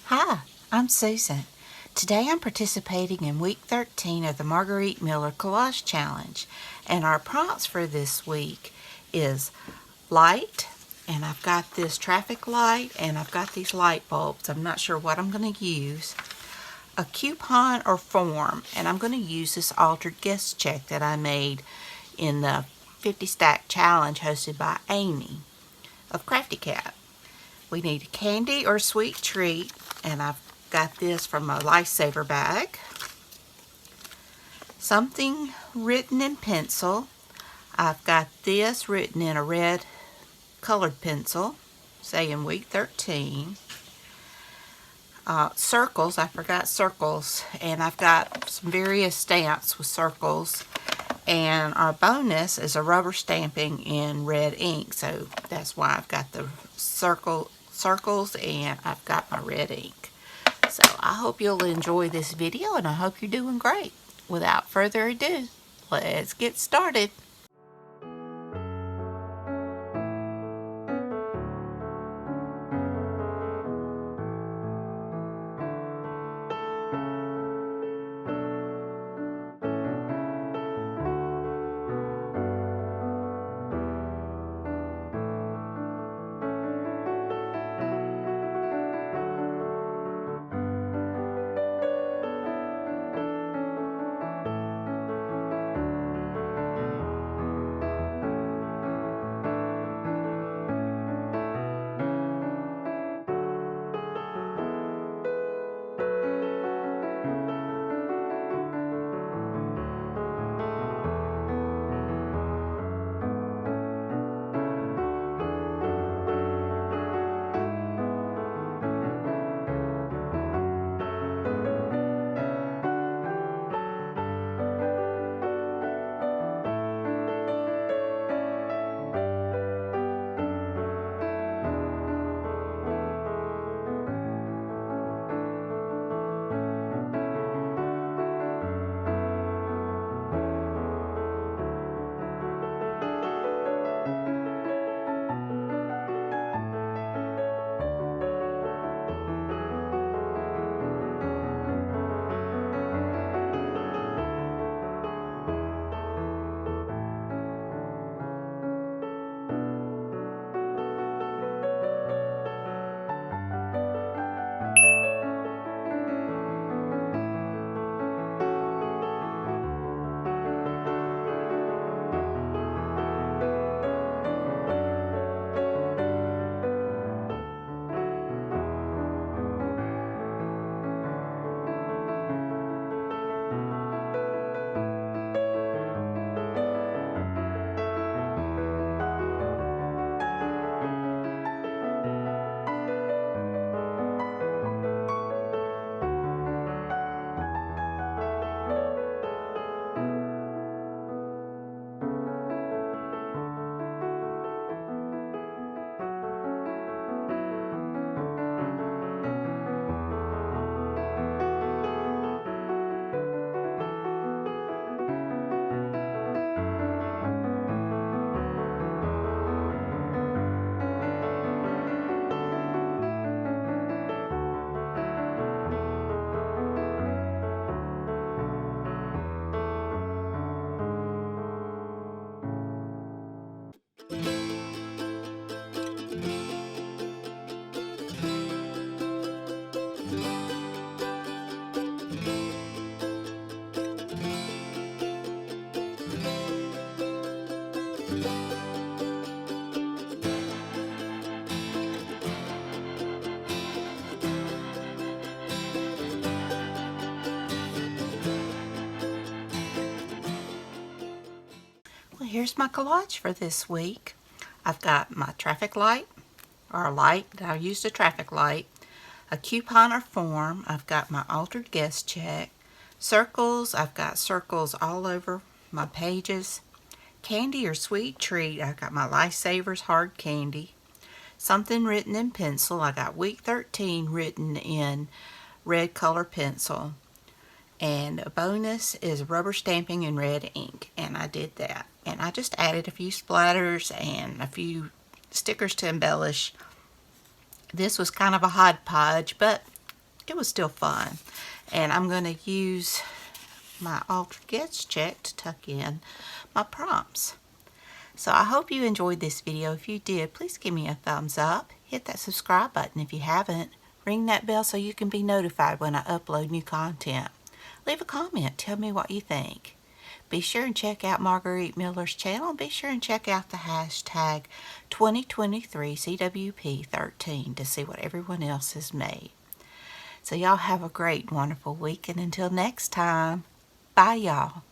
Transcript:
Hi, I'm Susan. Today I'm participating in week 13 of the Margarete Miller Collage Challenge, and our prompts for this week is light, and I've got this traffic light, and I've got these light bulbs. I'm not sure what I'm going to use. A coupon or form, and I'm going to use this altered guest check that I made in the 50 stack challenge hosted by Amy of Crafty Cat. We need a candy or sweet treat, and I've got this from a lifesaver bag. Something written in pencil. I've got this written in a red colored pencil, saying week 13. Circles, I forgot circles, and I've got some various stamps with circles. And our bonus is a rubber stamping in red ink, so that's why I've got the circles and I've got my red ink. So I hope you'll enjoy this video, and I hope you're doing great. Without further ado, let's get started. Well, here's my collage for this week. I've got my traffic light, or a light. I used a traffic light. A coupon or form. I've got my altered guest check. Circles. I've got circles all over my pages. Candy or sweet treat. I've got my Lifesavers hard candy. Something written in pencil. I got week 13 written in red color pencil. And a bonus is rubber stamping in red ink, and I did that. And I just added a few splatters and a few stickers to embellish. This was kind of a hodgepodge, but it was still fun. And I'm going to use my altered guest check to tuck in my prompts. So I hope you enjoyed this video. If you did, please give me a thumbs up. Hit that subscribe button if you haven't. Ring that bell so you can be notified when I upload new content. Leave a comment. Tell me what you think. Be sure and check out Margarete Miller's channel. Be sure and check out the hashtag 2023CWP13 to see what everyone else has made. So y'all have a great, wonderful week. And until next time, bye y'all.